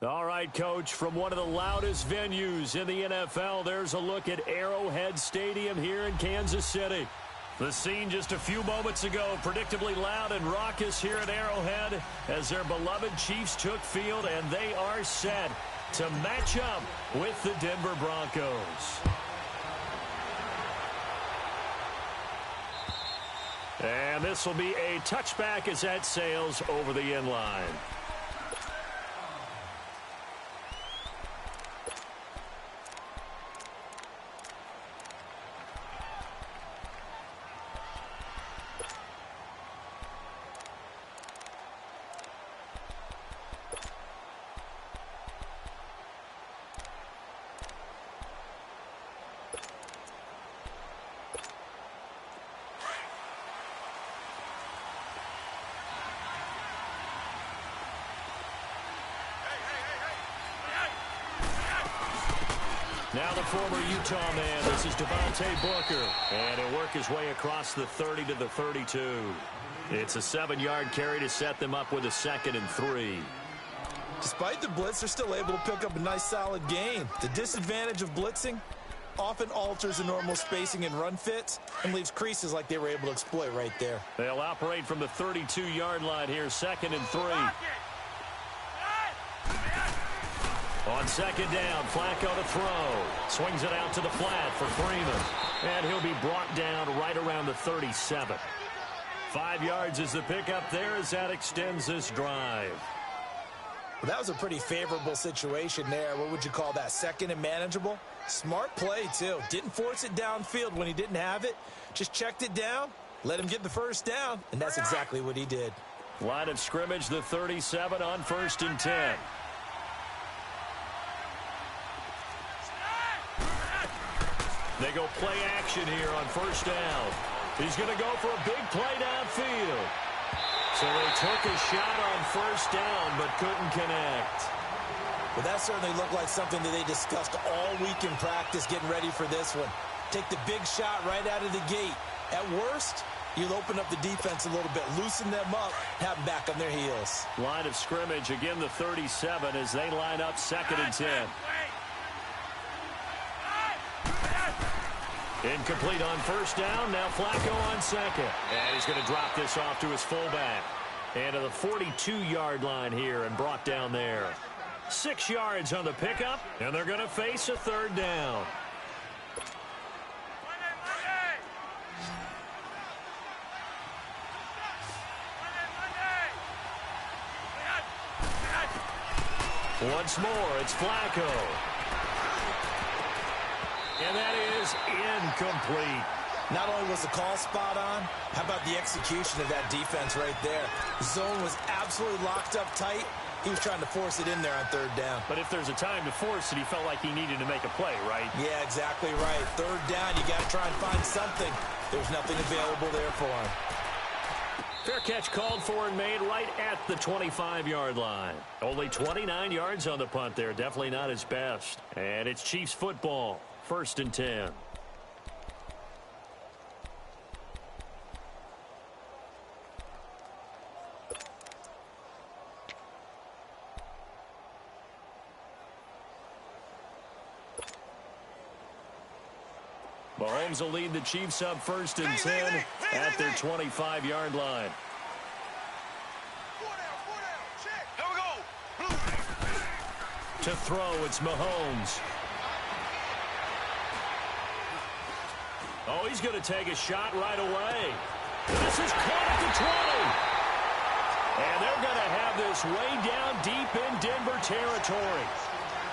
All right, Coach, from one of the loudest venues in the NFL, there's a look at Arrowhead Stadium here in Kansas City. The scene just a few moments ago, predictably loud and raucous here at Arrowhead as their beloved Chiefs took field, and they are set to match up with the Denver Broncos. And this will be a touchback as that sails over the end line. Now the former Utah man, this is Devontae Booker. And he'll work his way across the 30 to the 32. It's a 7-yard carry to set them up with a 2nd and 3. Despite the blitz, they're still able to pick up a nice solid gain. The disadvantage of blitzing often alters the normal spacing and run fits and leaves creases like they were able to exploit right there. They'll operate from the 32-yard line here, 2nd and 3. On 2nd down, Flacco to throw. Swings it out to the flat for Freeman. And he'll be brought down right around the 37. 5 yards is the pickup there as that extends this drive. Well, that was a pretty favorable situation there. What would you call that? 2nd and manageable? Smart play, too. Didn't force it downfield when he didn't have it. Just checked it down, let him get the first down, and that's exactly what he did. Line of scrimmage, the 37 on 1st and 10. They go play action here on 1st down. He's going to go for a big play downfield. So they took a shot on 1st down but couldn't connect. Well, that certainly looked like something that they discussed all week in practice getting ready for this one. Take the big shot right out of the gate. At worst, you'll open up the defense a little bit, loosen them up, have them back on their heels. Line of scrimmage, again the 37 as they line up 2nd and 10. Incomplete on 1st down. Now Flacco on 2nd. And he's going to drop this off to his fullback. And to the 42-yard line here and brought down there. 6 yards on the pickup, and they're going to face a 3rd down. Once more, it's Flacco. And that is incomplete. Not only was the call spot on, how about the execution of that defense right there? The zone was absolutely locked up tight. He was trying to force it in there on 3rd down. But if there's a time to force it, he felt like he needed to make a play, right? Yeah, exactly right. 3rd down, you got to try and find something. There's nothing available there for him. Fair catch called for and made right at the 25-yard line. Only 29 yards on the punt there. Definitely not his best. And it's Chiefs football. 1st and 10. Mahomes will lead the Chiefs up 1st and 10 at their 25-yard line. To throw, it's Mahomes. Oh, he's going to take a shot right away. This is caught at the 20. And they're going to have this way down deep in Denver territory.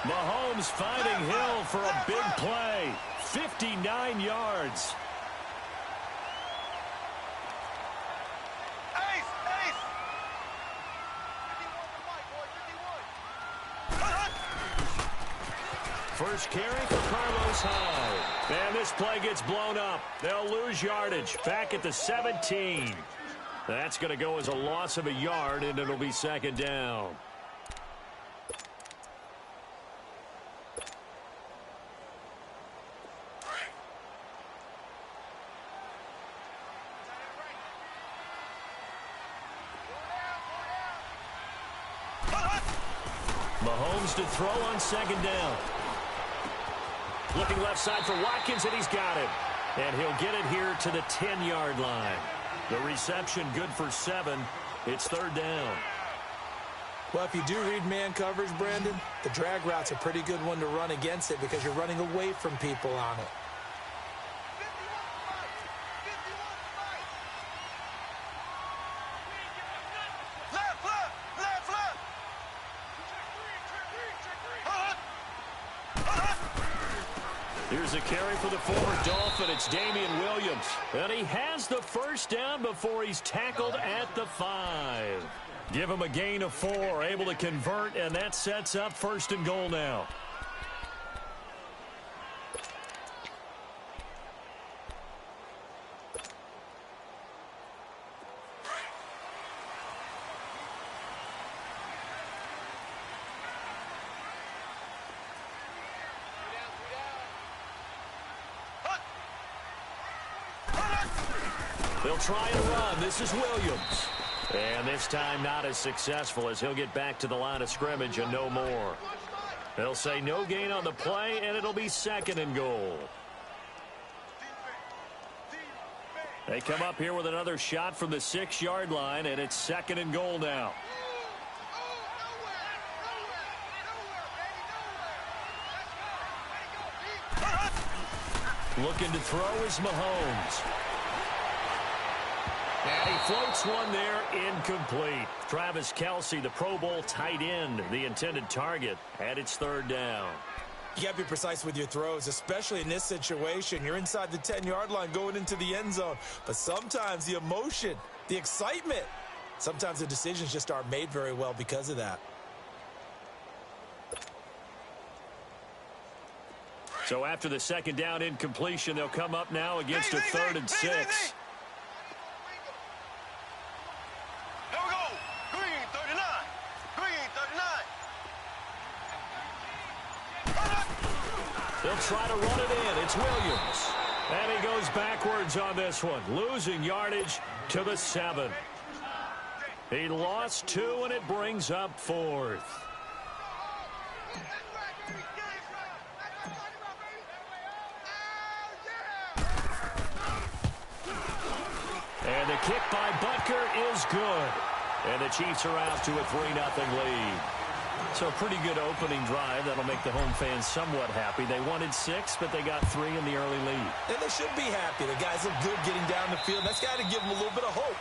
Mahomes finding Hill for a big play. 59 yards. First carry for Carlos Hyde. And this play gets blown up. They'll lose yardage. Back at the 17. That's going to go as a loss of a yard, and it'll be 2nd down. Mahomes to throw on second down. Looking left side for Watkins, and he's got it. And he'll get it here to the 10-yard line. The reception good for 7. It's third down. Well, if you do read man coverage, Brandon, the drag route's a pretty good one to run against it because you're running away from people on it. Here's a carry for the former Dolphin. It's Damian Williams. And he has the first down before he's tackled at the 5. Give him a gain of 4, able to convert, and that sets up first and goal now. They'll try and run. This is Williams. And this time not as successful as he'll get back to the line of scrimmage and no more. They'll say no gain on the play, and it'll be second and goal. They come up here with another shot from the 6-yard line, and it's second and goal now. Looking to throw is Mahomes. And he floats one there, incomplete. Travis Kelce, the Pro Bowl tight end, the intended target, and it's third down. You got to be precise with your throws, especially in this situation. You're inside the 10-yard line going into the end zone. But sometimes the emotion, the excitement, sometimes the decisions just aren't made very well because of that. So after the second down incompletion, they'll come up now against a 3rd and 6. They'll try to run it in. It's Williams. And he goes backwards on this one, losing yardage to the 7. He lost 2, and it brings up 4th. And the kick by Butker is good. And the Chiefs are out to a 3-0 lead. So a pretty good opening drive. That'll make the home fans somewhat happy. They wanted 6, but they got 3 in the early lead. And they should be happy. The guys look good getting down the field. That's got to give them a little bit of hope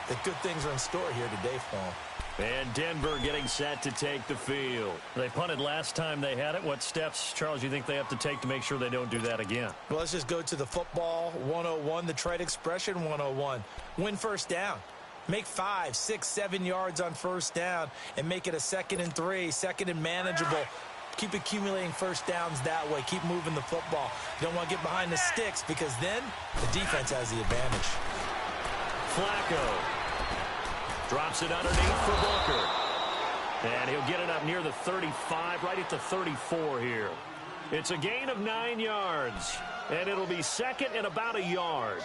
that good things are in store here today for them. And Denver getting set to take the field. They punted last time they had it. What steps, Charles, you think they have to take to make sure they don't do that again? Well, let's just go to the football 101, the trade expression 101. Win first down. Make 5, 6, 7 yards on first down and make it a 2nd and 3, 2nd and manageable. Keep accumulating first downs that way. Keep moving the football. You don't want to get behind the sticks because then the defense has the advantage. Flacco drops it underneath for Booker. And he'll get it up near the 35, right at the 34 here. It's a gain of 9 yards. And it'll be second and about a yard.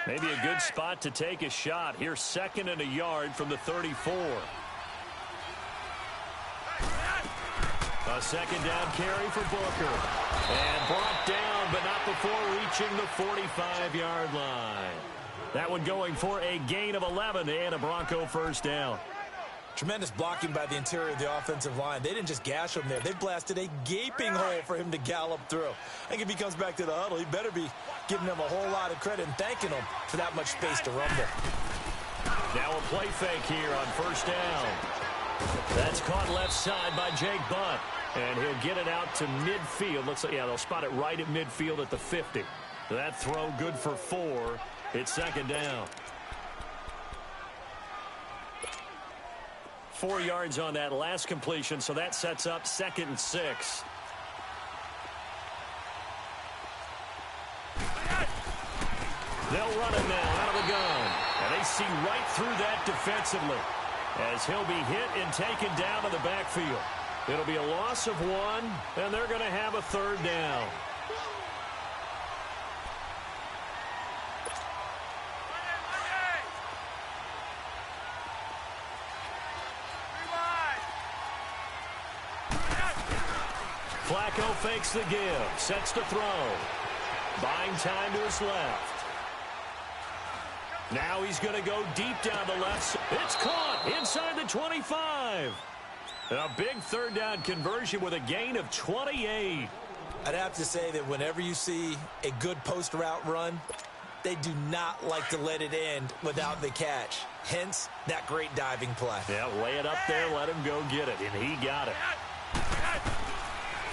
Maybe a good spot to take a shot. Here's second and a yard from the 34. A second down carry for Booker. And brought down, but not before reaching the 45-yard line. That one going for a gain of 11 and a Bronco first down. Tremendous blocking by the interior of the offensive line. They didn't just gash him there. They blasted a gaping hole for him to gallop through. I think if he comes back to the huddle, he better be giving them a whole lot of credit and thanking them for that much space to rumble. Now a play fake here on first down. That's caught left side by Jake Butt. And he'll get it out to midfield. Looks like, yeah, they'll spot it right at midfield at the 50. That throw good for 4. It's second down. 4 yards on that last completion, so that sets up 2nd and 6. They'll run it now out of the gun. And they see right through that defensively as he'll be hit and taken down in the backfield. It'll be a loss of 1, and they're going to have a third down. Flacco fakes the give, sets to throw. Buying time to his left. Now he's going to go deep down the left. It's caught inside the 25. A big third down conversion with a gain of 28. I'd have to say that whenever you see a good post route run, they do not like to let it end without the catch. Hence, that great diving play. Yeah, lay it up there, let him go get it, and he got it.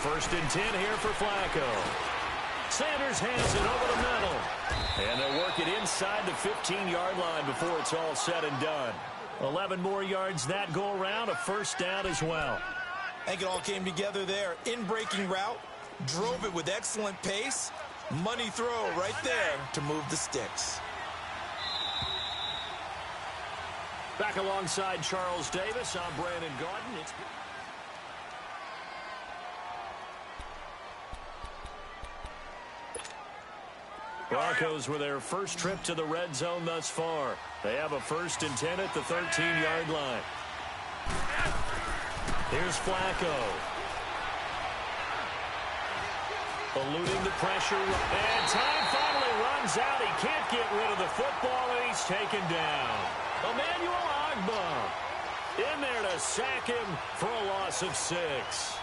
1st and 10 here for Flacco. Sanders hands it over the middle. And they'll work it inside the 15-yard line before it's all said and done. 11 more yards that go around, a first down as well. I think it all came together there. In-breaking route, drove it with excellent pace. Money throw right there to move the sticks. Back alongside Charles Davis, I'm Brandon Gordon. Broncos with their first trip to the red zone thus far. They have a 1st and 10 at the 13-yard line. Here's Flacco. Eluding the pressure. And time finally runs out. He can't get rid of the football, and he's taken down. Emmanuel Ogbah in there to sack him for a loss of 6.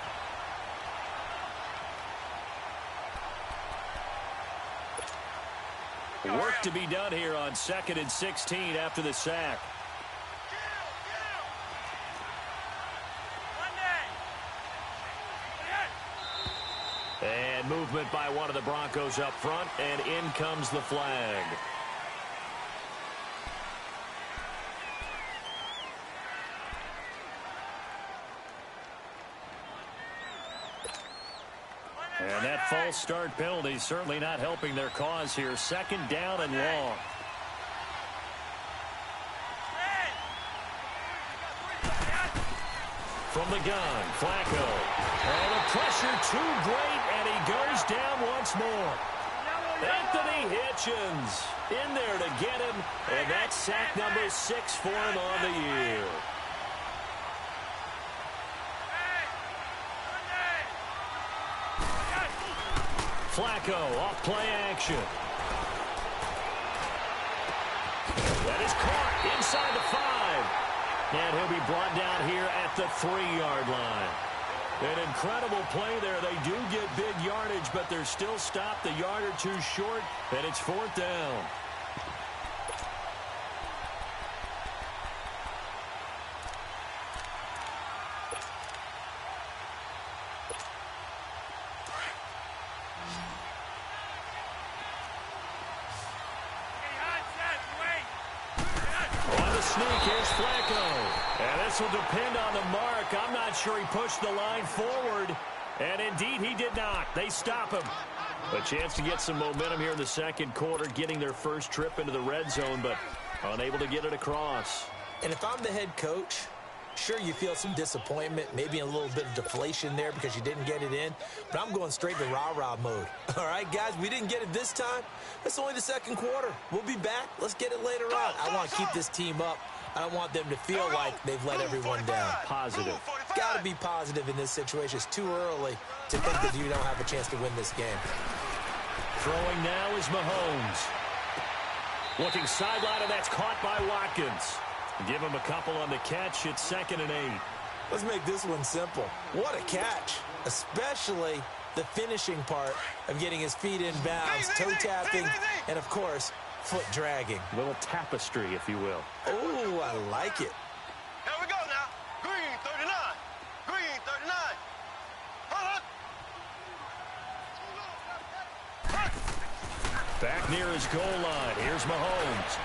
Work to be done here on 2nd and 16 after the sack. And movement by one of the Broncos up front, and in comes the flag. And that false start penalty certainly not helping their cause here. 2nd down and long. From the gun, Flacco. And the pressure too great, and he goes down once more. Anthony Hitchens in there to get him, and that's sack number 6 for him on the year. Flacco off play action. That is caught inside the 5. And he'll be brought down here at the 3-yard line. An incredible play there. They do get big yardage, but they're still stopped a yard or 2 short, and it's 4th down. Sneak, here's Flacco. And this will depend on the mark. I'm not sure he pushed the line forward. And indeed, he did not. They stop him. A chance to get some momentum here in the 2nd quarter, getting their first trip into the red zone, but unable to get it across. And if I'm the head coach, sure, you feel some disappointment, maybe a little bit of deflation there because you didn't get it in, but I'm going straight to rah-rah mode. All right, guys, we didn't get it this time. It's only the 2nd quarter. We'll be back. Let's get it later on. I want to keep this team up. I don't want them to feel like they've let everyone down. Positive. Got to be positive in this situation. It's too early to think that you don't have a chance to win this game. Throwing now is Mahomes. Looking sideline, and that's caught by Watkins. Give him a couple on the catch. It's 2nd and 8. Let's make this one simple. What a catch, especially the finishing part of getting his feet in bounds, toe tapping, and, of course, foot dragging. A little tapestry, if you will. Oh, I like it. Here we go now. Green 39. Green 39. Back near his goal line. Here's Mahomes.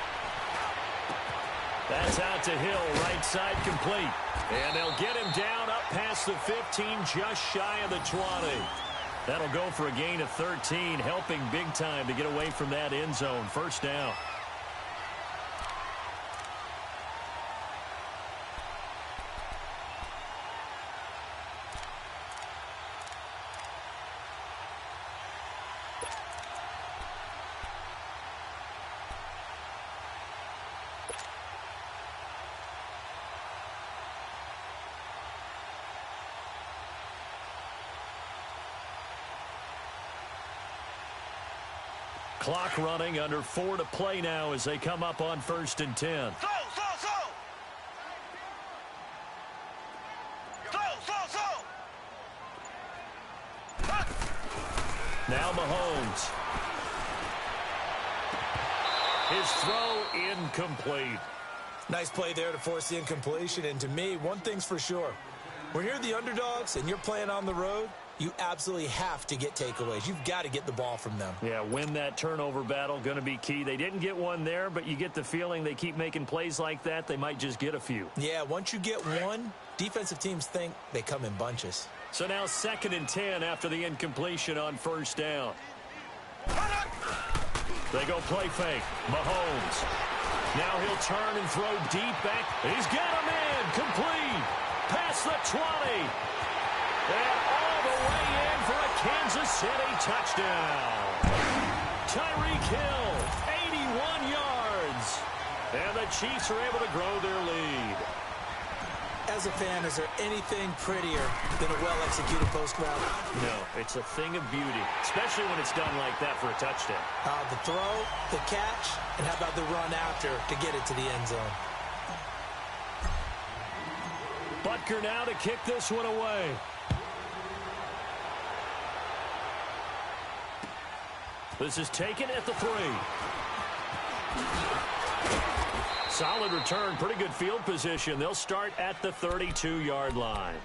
That's out to Hill, right side complete. And they'll get him down up past the 15, just shy of the 20. That'll go for a gain of 13, helping big time to get away from that end zone. First down. Clock running, under 4 to play now as they come up on 1st and 10. Slow. Now Mahomes. His throw incomplete. Nice play there to force the incompletion. And to me, one thing's for sure. When you're the underdogs and you're playing on the road, you absolutely have to get takeaways. You've got to get the ball from them. Yeah, win that turnover battle, going to be key. They didn't get one there, but you get the feeling they keep making plays like that, they might just get a few. Yeah, once you get one, defensive teams think they come in bunches. So now 2nd and 10 after the incompletion on 1st down. They go play fake. Mahomes. Now he'll turn and throw deep back. He's got him in. Complete. Past the 20. And all the way in for a Kansas City touchdown. Tyreek Hill, 81 yards. And the Chiefs are able to grow their lead. As a fan, is there anything prettier than a well-executed post route? No, it's a thing of beauty, especially when it's done like that for a touchdown. The throw, the catch, and how about the run after to get it to the end zone? Butker now to kick this one away. This is taken at the 3. Solid return, pretty good field position. They'll start at the 32-yard line.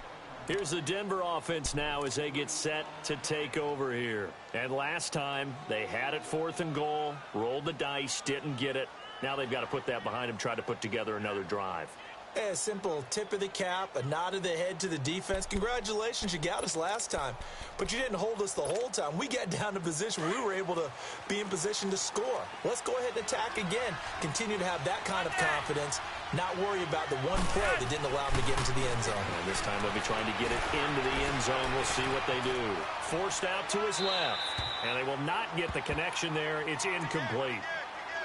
Here's the Denver offense now as they get set to take over here. And last time, they had it 4th and goal, rolled the dice, didn't get it. Now they've got to put that behind them, try to put together another drive. A simple tip of the cap, a nod of the head to the defense. Congratulations, you got us last time. But you didn't hold us the whole time. We got down to position where we were able to be in position to score. Let's go ahead and attack again. Continue to have that kind of confidence. Not worry about the one play that didn't allow them to get into the end zone. And this time they'll be trying to get it into the end zone. We'll see what they do. Forced out to his left. And they will not get the connection there. It's incomplete.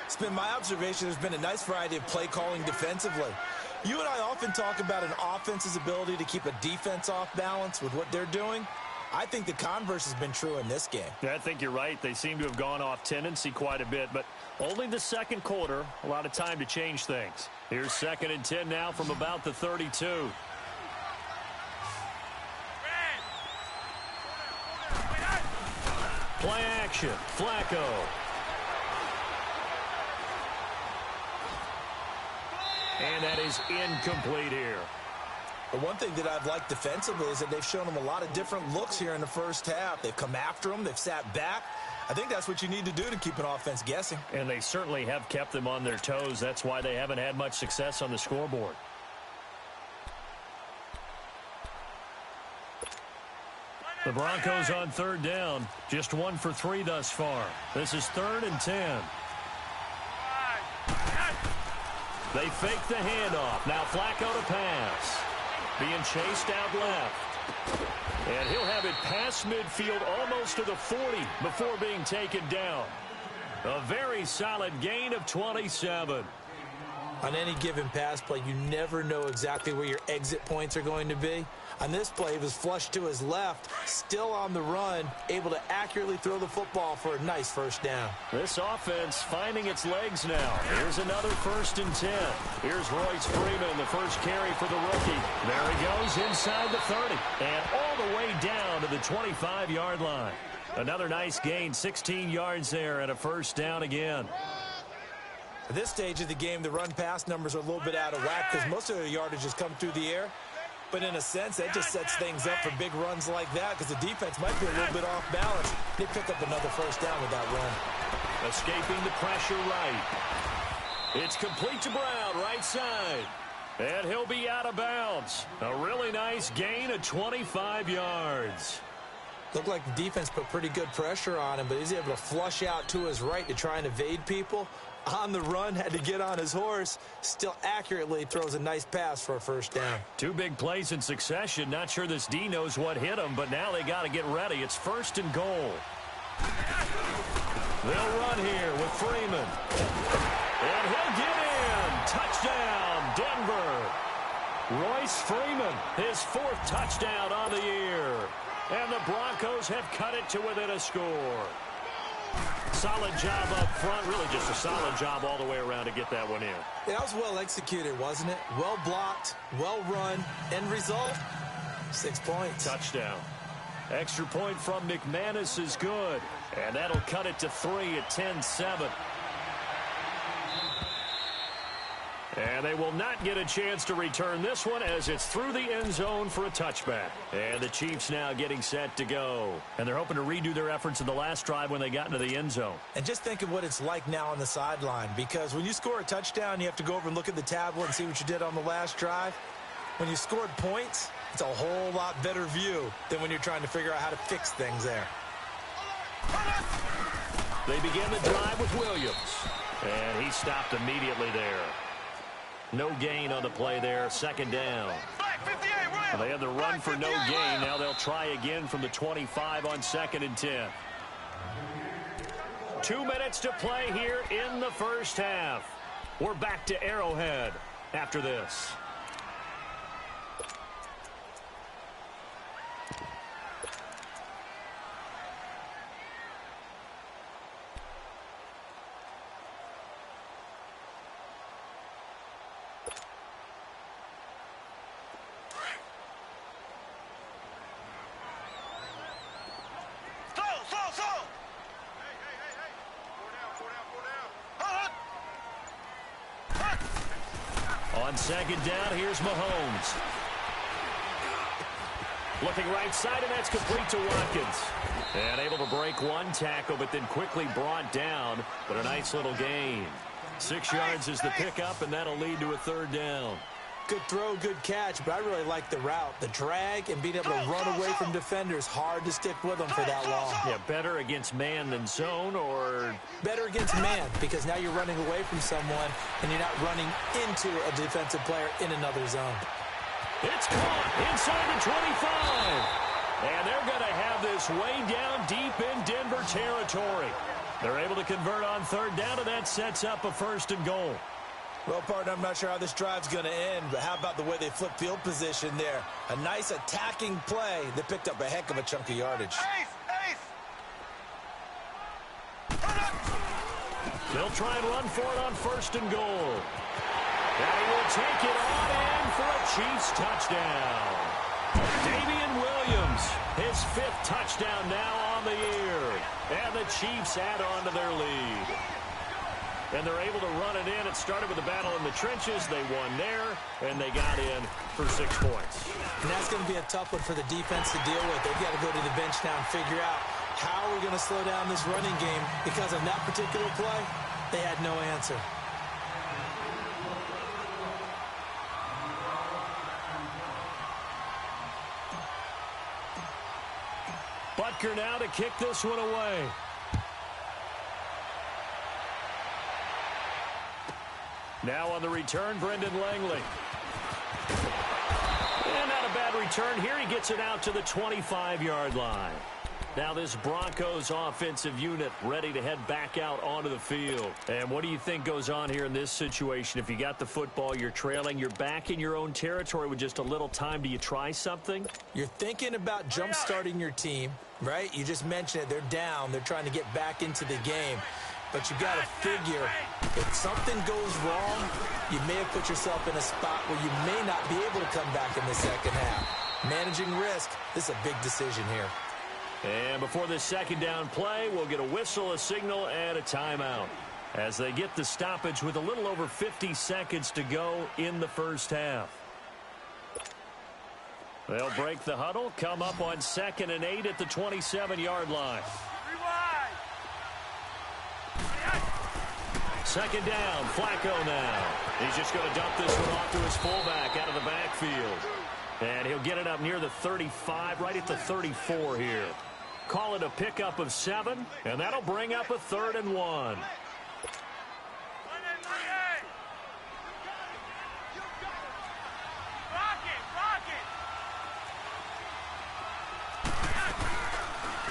It's been my observation there's been a nice variety of play calling defensively. You and I often talk about an offense's ability to keep a defense off balance with what they're doing. I think the converse has been true in this game. Yeah, I think you're right. They seem to have gone off tendency quite a bit, but only the 2nd quarter, a lot of time to change things. Here's 2nd and 10 now from about the 32. Play action. Flacco. And that is incomplete here. The one thing that I've liked defensively is that they've shown them a lot of different looks here in the first half. They've come after them. They've sat back. I think that's what you need to do to keep an offense guessing. And they certainly have kept them on their toes. That's why they haven't had much success on the scoreboard. The Broncos on 3rd down. Just 1 for 3 thus far. This is 3rd and 10. They fake the handoff. Now Flacco to pass. Being chased out left. And he'll have it past midfield almost to the 40 before being taken down. A very solid gain of 27. On any given pass play, you never know exactly where your exit points are going to be. On this play, he was flushed to his left, still on the run, able to accurately throw the football for a nice 1st down. This offense finding its legs now. Here's another 1st and 10. Here's Royce Freeman, the first carry for the rookie. There he goes inside the 30 and all the way down to the 25-yard line. Another nice gain, 16 yards there and a 1st down again. At this stage of the game, the run-pass numbers are a little bit out of whack because most of their yardage has come through the air. But in a sense, that just sets things up for big runs like that because the defense might be a little bit off balance. They pick up another 1st down with that run. Escaping the pressure right. It's complete to Brown, right side. And he'll be out of bounds. A really nice gain of 25 yards. Looked like the defense put pretty good pressure on him, but he's able to flush out to his right to try and evade people. On the run, had to get on his horse, still accurately throws a nice pass for a 1st down. 2 big plays in succession. Not sure this D knows what hit him, but now they got to get ready. It's 1st and goal. They'll run here with Freeman. And he'll get in. Touchdown, Denver. Royce Freeman, his 4th touchdown on the year. And the Broncos have cut it to within a score. Solid job up front, really just a solid job all the way around to get that one in. Yeah, that was well executed, wasn't it? Well blocked, well run. End result, 6 points. Touchdown. Extra point from McManus is good. And that'll cut it to 3 at 10-7. And they will not get a chance to return this one as it's through the end zone for a touchback. And the Chiefs now getting set to go. And they're hoping to redo their efforts in the last drive when they got into the end zone. And just think of what it's like now on the sideline, because when you score a touchdown, you have to go over and look at the tablet and see what you did on the last drive. When you scored points, it's a whole lot better view than when you're trying to figure out how to fix things there. They begin the drive with Williams. And he stopped immediately there. No gain on the play there, second down. They had the run for no gain. Now they'll try again from the 25 on 2nd and 10. 2 minutes to play here in the first half. We're back to Arrowhead after this. On second down, here's Mahomes. Looking right side, and that's complete to Watkins. And able to break one tackle, but then quickly brought down. But a nice little gain. 6 yards is the pickup, and that'll lead to a third down. Good throw, good catch, but I really like the route. The drag and being able to run away from defenders, hard to stick with them for that long. Yeah, better against man than zone, or? Better against man, because now you're running away from someone and you're not running into a defensive player in another zone. It's caught inside the 25. And they're going to have this way down deep in Denver territory. They're able to convert on third down, and that sets up a 1st and goal. Well, partner, I'm not sure how this drive's going to end, but how about the way they flip field position there? A nice attacking play that picked up a heck of a chunk of yardage. They'll try and run for it on 1st and goal. And he will take it on in for a Chiefs touchdown. Damian Williams, his 5th touchdown now on the year. And the Chiefs add on to their lead. And they're able to run it in. It started with a battle in the trenches. They won there, and they got in for 6 points. And that's going to be a tough one for the defense to deal with. They've got to go to the bench now and figure out how we're going to slow down this running game. Because of that particular play, they had no answer. Butker now to kick this one away. Now on the return, Brendan Langley. And not a bad return here. He gets it out to the 25-yard line. Now this Broncos offensive unit ready to head back out onto the field. And what do you think goes on here in this situation? If you got the football, you're trailing, you're back in your own territory with just a little time. Do you try something? You're thinking about jump-starting your team, right? You just mentioned it. They're down. They're trying to get back into the game. But you got to figure, if something goes wrong, you may have put yourself in a spot where you may not be able to come back in the second half. Managing risk, this is a big decision here. And before this second down play, we'll get a whistle, a signal, and a timeout as they get the stoppage with a little over 50 seconds to go in the first half. They'll break the huddle, come up on 2nd and 8 at the 27-yard line. Second down, Flacco now. He's just going to dump this one off to his fullback out of the backfield. And he'll get it up near the 35, right at the 34 here. Call it a pickup of 7, and that'll bring up a 3rd and 1.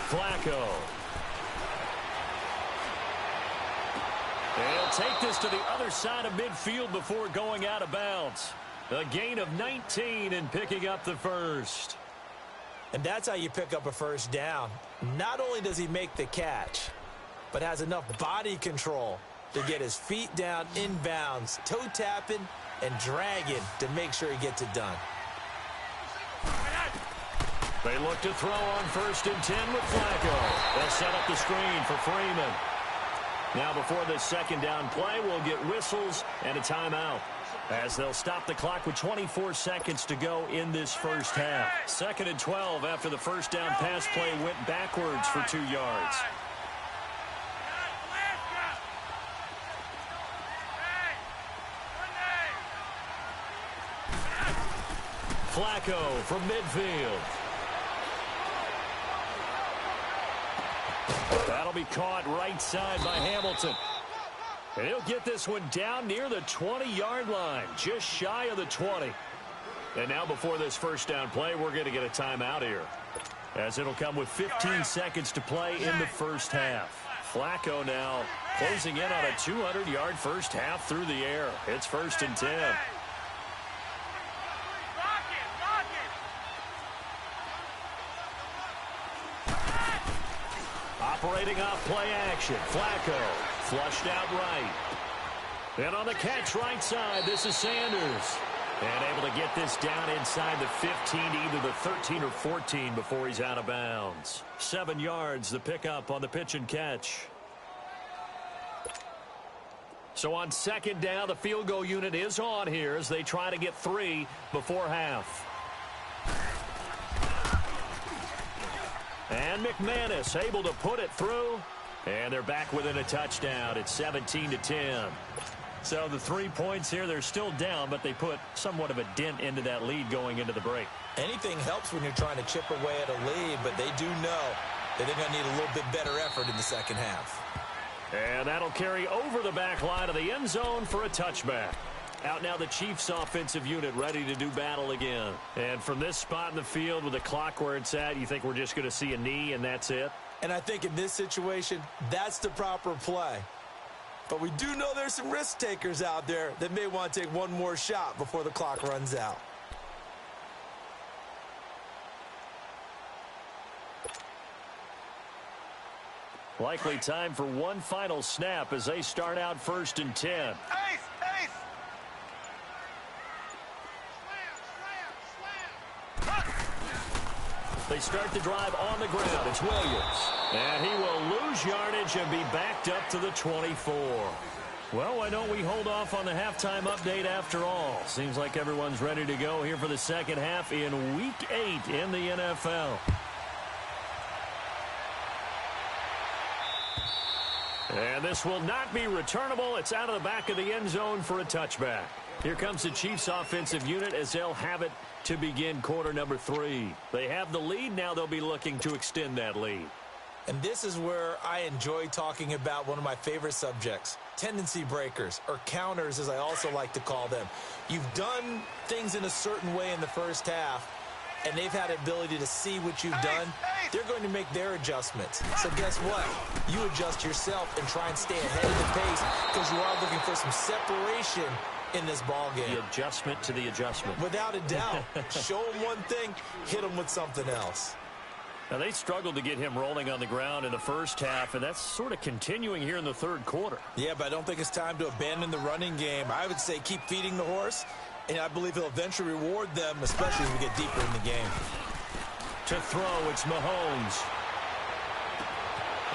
Flacco. They'll take this to the other side of midfield before going out of bounds. A gain of 19 and picking up the 1st. And that's how you pick up a 1st down. Not only does he make the catch, but has enough body control to get his feet down inbounds, toe tapping and dragging to make sure he gets it done. They look to throw on 1st and 10 with Flacco. They'll set up the screen for Freeman. Now before this second down play, we'll get whistles and a timeout, as they'll stop the clock with 24 seconds to go in this first half. 2nd and 12 after the first down pass play went backwards for 2 yards. Flacco from midfield. That'll be caught right side by Hamilton. And he'll get this one down near the 20-yard line, just shy of the 20. And now before this first down play, we're going to get a timeout here, as it'll come with 15 seconds to play in the first half. Flacco now closing in on a 200-yard first half through the air. It's 1st and 10. Operating off play action. Flacco flushed out right. And on the catch right side, this is Sanders. And able to get this down inside the 15 to either the 13 or 14 before he's out of bounds. 7 yards, the pickup on the pitch and catch. So on 2nd down, the field goal unit is on here as they try to get 3 before half. And McManus able to put it through. And they're back within a touchdown. It's 17-10. So the 3 points here, they're still down, but they put somewhat of a dent into that lead going into the break. Anything helps when you're trying to chip away at a lead, but they do know that they're going to need a little bit better effort in the second half. And that'll carry over the back line of the end zone for a touchback. Out now the Chiefs offensive unit ready to do battle again. And from this spot in the field with the clock where it's at, you think we're just going to see a knee and that's it? And I think in this situation, that's the proper play. But we do know there's some risk takers out there that may want to take one more shot before the clock runs out. Likely time for one final snap as they start out 1st and 10. They start the drive on the ground. It's Williams. And he will lose yardage and be backed up to the 24. Well, why don't we hold off on the halftime update after all? Seems like everyone's ready to go here for the second half in Week 8 in the NFL. And this will not be returnable. It's out of the back of the end zone for a touchback. Here comes the Chiefs offensive unit as they'll have it to begin quarter number 3. They have the lead. Now they'll be looking to extend that lead. And this is where I enjoy talking about one of my favorite subjects, tendency breakers, or counters as I also like to call them. You've done things in a certain way in the first half, and they've had the ability to see what you've done. They're going to make their adjustments. So guess what? You adjust yourself and try and stay ahead of the pace because you are looking for some separation in this ball game. The adjustment to the adjustment. Without a doubt. Show them one thing, hit them with something else. Now, they struggled to get him rolling on the ground in the first half, and that's sort of continuing here in the third quarter. Yeah, but I don't think it's time to abandon the running game. I would say keep feeding the horse, and I believe he'll eventually reward them, especially as we get deeper in the game. To throw, it's Mahomes.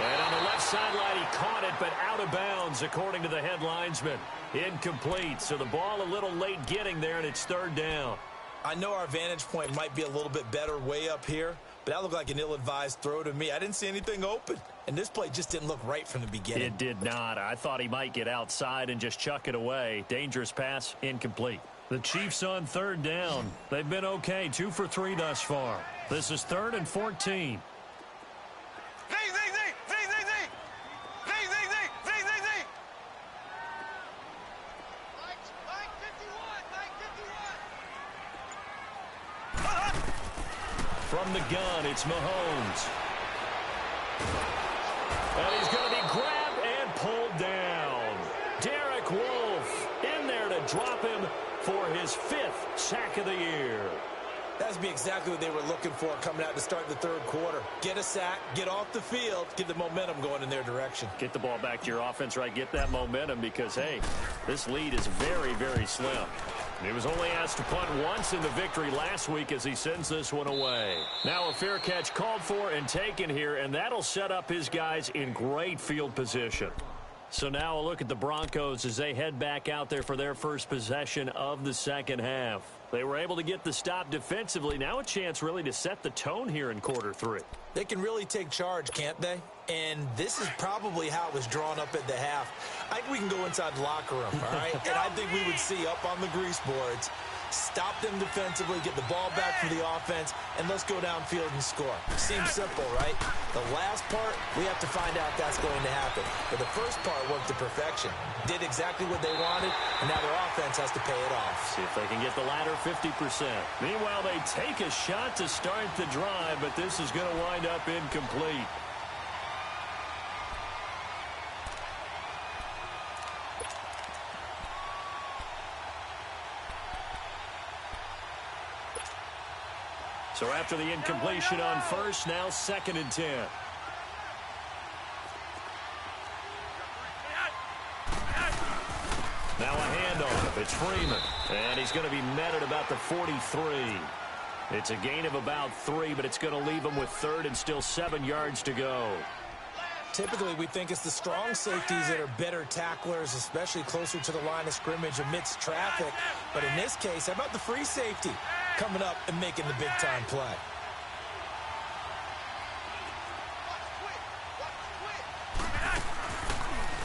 And on the left sideline, he caught it, but out of bounds, according to the head linesman. Incomplete, so the ball a little late getting there, and it's 3rd down. I know our vantage point might be a little bit better way up here, but that looked like an ill-advised throw to me. I didn't see anything open, and this play just didn't look right from the beginning. It did not. I thought he might get outside and just chuck it away. Dangerous pass, incomplete. The Chiefs on 3rd down. They've been okay, 2 for 3 thus far. This is 3rd and 14. From the gun, it's Mahomes. And he's going to be grabbed and pulled down. Derek Wolfe in there to drop him for his 5th sack of the year. That's be exactly what they were looking for coming out to start the third quarter. Get a sack, get off the field, get the momentum going in their direction. Get the ball back to your offense, right? Get that momentum because, hey, this lead is very, very slim. He was only asked to punt once in the victory last week as he sends this one away. Now a fair catch called for and taken here, and that'll set up his guys in great field position. So now a look at the Broncos as they head back out there for their first possession of the second half. They were able to get the stop defensively. Now a chance really to set the tone here in quarter three. They can really take charge, can't they? And this is probably how it was drawn up at the half. I think we can go inside the locker room, all right? And I think we would see up on the grease boards, stop them defensively, get the ball back for the offense, and let's go downfield and score. Seems simple, right? The last part, we have to find out that's going to happen. But the first part worked to perfection. Did exactly what they wanted, and now their offense has to pay it off. See if they can get the latter 50%. Meanwhile, they take a shot to start the drive, but this is going to wind up incomplete. So after the incompletion on first, now 2nd and 10. Now a handoff. It's Freeman. And he's going to be met at about the 43. It's a gain of about 3, but it's going to leave him with 3rd and still 7 yards to go. Typically, we think it's the strong safeties that are better tacklers, especially closer to the line of scrimmage amidst traffic. But in this case, how about the free safety coming up and making the big-time play?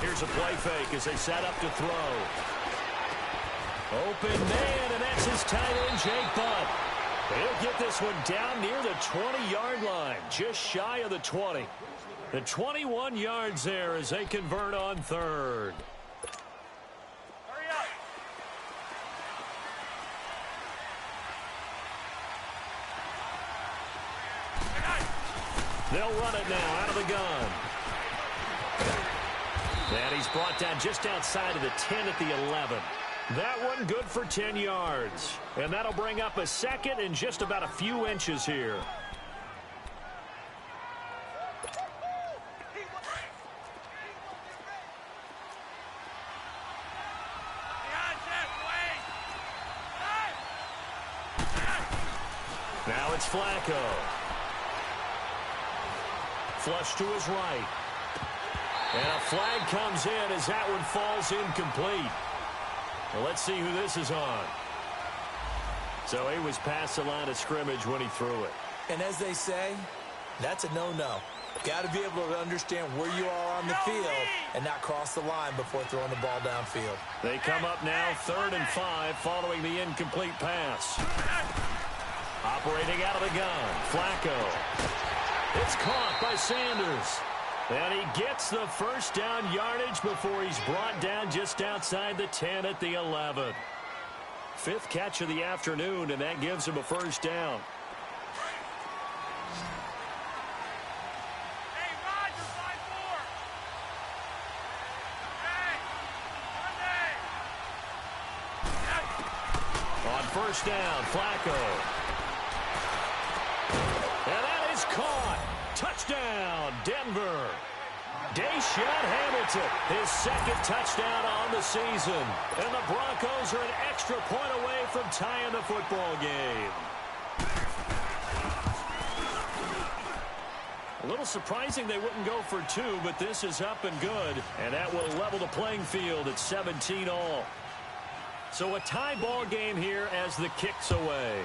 Here's a play fake as they set up to throw. Open man, and that's his tight end, Jake Butt. He'll get this one down near the 20-yard line, just shy of the 20. The 21 yards there as they convert on 3rd. Hurry up. They'll run it now out of the gun. And he's brought down just outside of the 10 at the 11. That one good for 10 yards. And that'll bring up a 2nd and just about a few inches here. Now it's Flacco. Flush to his right. And a flag comes in as that one falls incomplete. Well, let's see who this is on. So he was past the line of scrimmage when he threw it. And as they say, that's a no-no. Got to be able to understand where you are on the field and not cross the line before throwing the ball downfield. They come up now 3rd and 5 following the incomplete pass. Operating out of the gun, Flacco. It's caught by Sanders. And he gets the first down yardage before he's brought down just outside the 10 at the 11. 5th catch of the afternoon, and that gives him a first down. Hey, Roger, 5-4. Hey, On first down, Flacco. And that is caught. Touchdown, Denver. Deshaun Hamilton, his 2nd touchdown on the season. And the Broncos are an extra point away from tying the football game. A little surprising they wouldn't go for 2, but this is up and good. And that will level the playing field at 17 all. So a tie ball game here as the kick's away.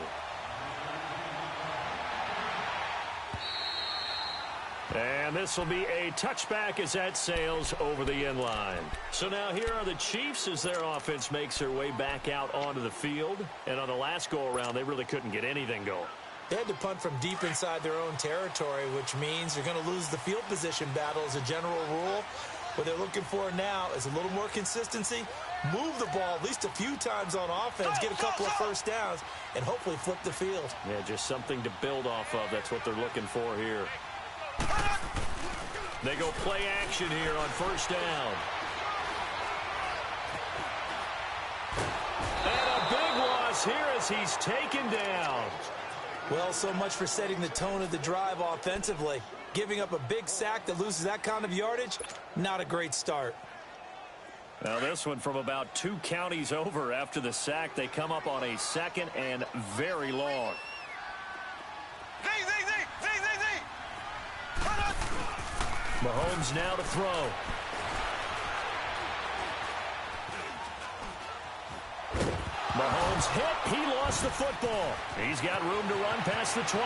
And this will be a touchback as that sails over the end line. So now here are the Chiefs as their offense makes their way back out onto the field. And on the last go-around, they really couldn't get anything going. They had to punt from deep inside their own territory, which means they're going to lose the field position battle as a general rule. What they're looking for now is a little more consistency, move the ball at least a few times on offense, get a couple of first downs, and hopefully flip the field. Yeah, just something to build off of. That's what they're looking for here. They go play action here on first down. And a big loss here as he's taken down. Well, so much for setting the tone of the drive offensively. Giving up a big sack that loses that kind of yardage, not a great start. Now this one from about 2 counties over after the sack. They come up on a 2nd and very long. Mahomes now to throw. Mahomes hit. He lost the football. He's got room to run past the 20.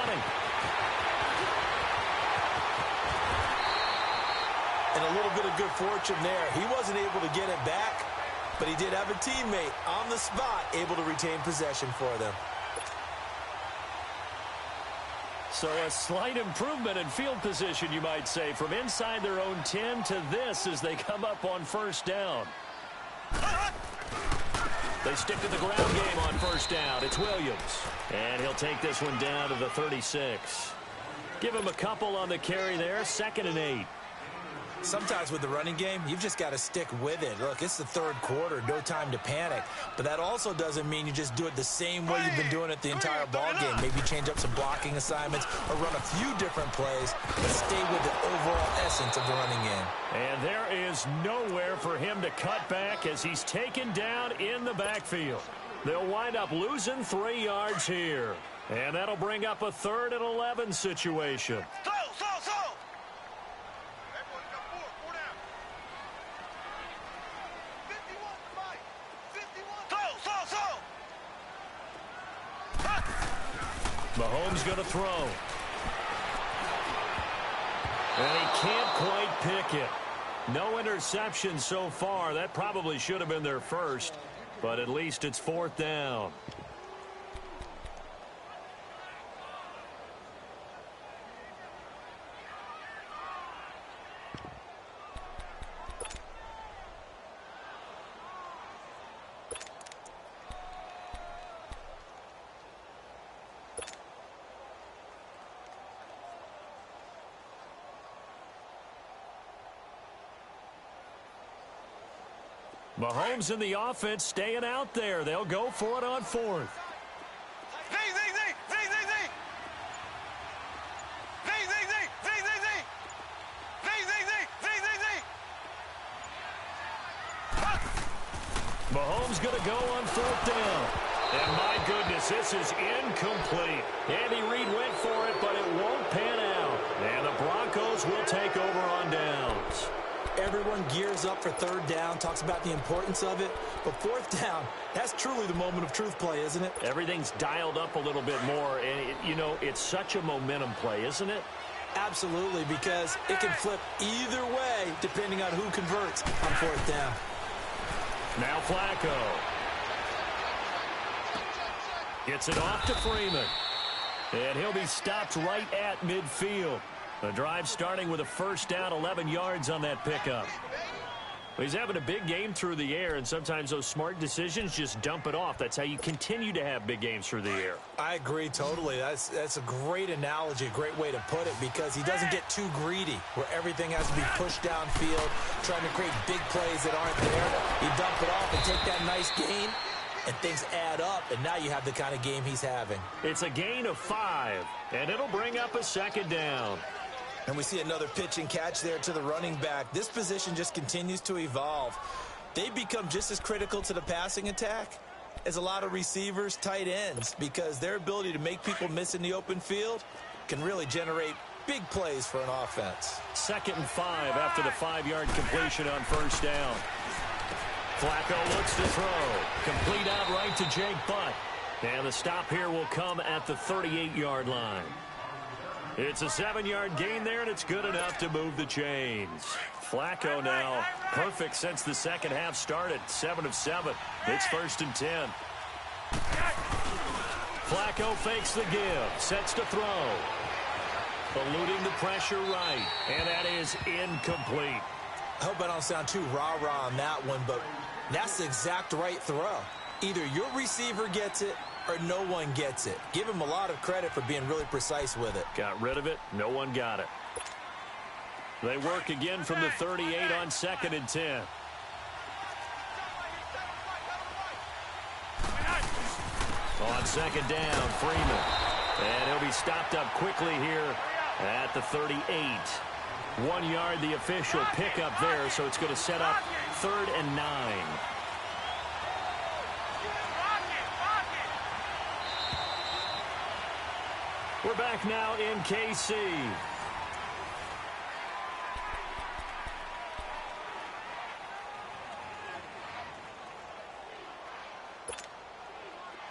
And a little bit of good fortune there. He wasn't able to get it back, but he did have a teammate on the spot able to retain possession for them. So a slight improvement in field position, you might say, from inside their own 10 to this as they come up on 1st down. They stick to the ground game on 1st down. It's Williams. And he'll take this one down to the 36. Give him a couple on the carry there. 2nd and 8. Sometimes with the running game, you've just got to stick with it. Look, it's the 3rd quarter, no time to panic. But that also doesn't mean you just do it the same way you've been doing it the entire ball game. Maybe change up some blocking assignments or run a few different plays, but stay with the overall essence of the running game. And there is nowhere for him to cut back as he's taken down in the backfield. They'll wind up losing 3 yards here. And that'll bring up a 3rd and 11 situation. Mahomes going to throw. And he can't quite pick it. No interception so far. That probably should have been their first, but at least it's 4th down. Mahomes in the offense staying out there. They'll go for it on 4th. Mahomes going to go on 4th down. And my goodness, this is incomplete. Andy Reid went for it, but it won't pan out. And the Broncos will take over on downs. Everyone gears up for 3rd down, talks about the importance of it. But 4th down, that's truly the moment of truth play, isn't it? Everything's dialed up a little bit more. And, you know, it's such a momentum play, isn't it? Absolutely, because it can flip either way depending on who converts on 4th down. Now Flacco. Gets it off to Freeman. And he'll be stopped right at midfield. The drive starting with a 1st down, 11 yards on that pickup. He's having a big game through the air, and sometimes those smart decisions just dump it off. That's how you continue to have big games through the air. I agree totally. That's a great analogy, a great way to put it, because he doesn't get too greedy where everything has to be pushed downfield, trying to create big plays that aren't there. You dump it off and take that nice gain, and things add up, and now you have the kind of game he's having. It's a gain of 5, and it'll bring up a 2nd down. And we see another pitch and catch there to the running back. This position just continues to evolve. They become just as critical to the passing attack as a lot of receivers, tight ends, because their ability to make people miss in the open field can really generate big plays for an offense. 2nd and 5 after the 5-yard completion on 1st down. Flacco looks to throw. Complete out right to Jake Butt. And the stop here will come at the 38-yard line. It's a 7-yard gain there, and it's good enough to move the chains. Flacco now perfect since the second half started. 7 of 7. It's 1st and 10. Flacco fakes the give. Sets to throw. Eluding the pressure right. And that is incomplete. I hope I don't sound too rah-rah on that one, but that's the exact right throw. Either your receiver gets it or no one gets it. Give him a lot of credit for being really precise with it. Got rid of it. No one got it. They work again from the 38 on 2nd and 10. On 2nd down, Freeman. And he'll be stopped up quickly here at the 38. 1 yard, the official pickup there, so it's going to set up 3rd and 9. We're back now in KC.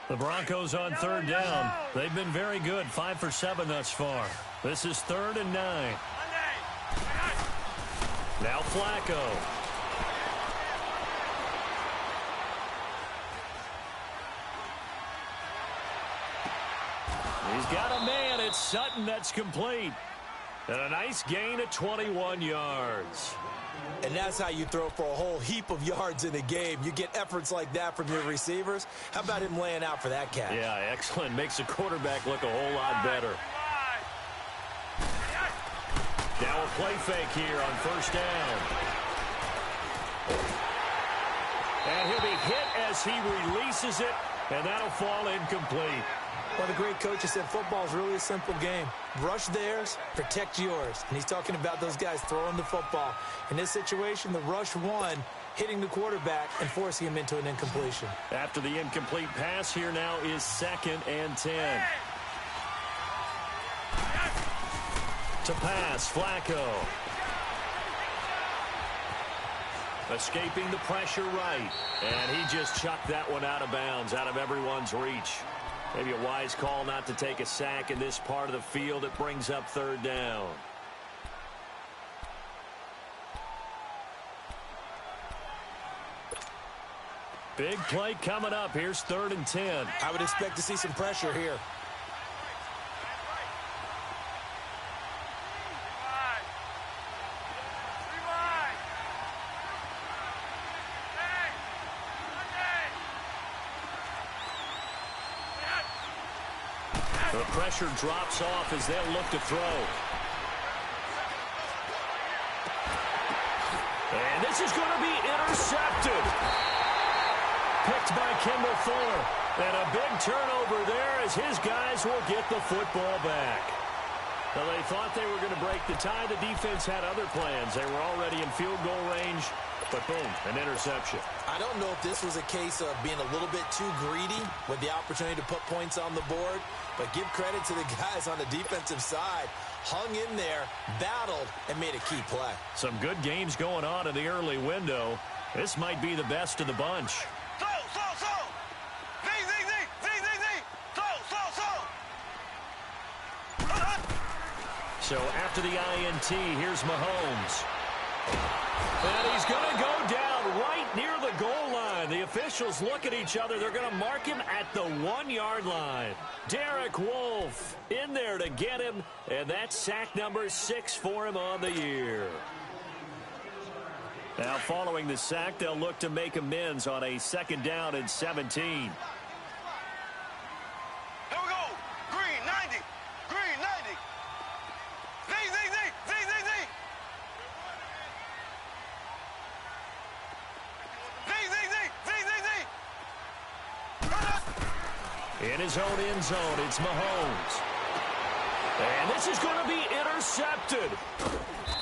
The Broncos on 3rd down. They've been very good, 5 for 7 thus far. This is 3rd and 9. Now Flacco. He's got a man. It's Sutton that's complete. And a nice gain of 21 yards. And that's how you throw for a whole heap of yards in a game. You get efforts like that from your receivers. How about him laying out for that catch? Yeah, excellent. Makes the quarterback look a whole lot better. Now a play fake here on 1st down. And he'll be hit as he releases it, and that'll fall incomplete. Well, the great coach has said football is really a simple game. Rush theirs, protect yours. And he's talking about those guys throwing the football. In this situation, the rush won, hitting the quarterback and forcing him into an incompletion. After the incomplete pass, here now is 2nd and 10. To pass, Flacco. Escaping the pressure right. And he just chucked that one out of bounds, out of everyone's reach. Maybe a wise call not to take a sack in this part of the field. It brings up 3rd down. Big play coming up. Here's 3rd and 10. I would expect to see some pressure here. The pressure drops off as they'll look to throw. And this is going to be intercepted. Picked by Kendall Fuller. And a big turnover there as his guys will get the football back. Now, they thought they were going to break the tie. The defense had other plans. They were already in field goal range. But boom, an interception. I don't know if this was a case of being a little bit too greedy with the opportunity to put points on the board. But give credit to the guys on the defensive side. Hung in there, battled, and made a key play. Some good games going on in the early window. This might be the best of the bunch. So after the INT, here's Mahomes. And he's going to go down right near the goal line. The officials look at each other. They're going to mark him at the 1-yard line. Derek Wolfe in there to get him, and that's sack number 6 for him on the year. Now, following the sack, they'll look to make amends on a 2nd down and 17. In his own end zone, it's Mahomes. And this is going to be intercepted.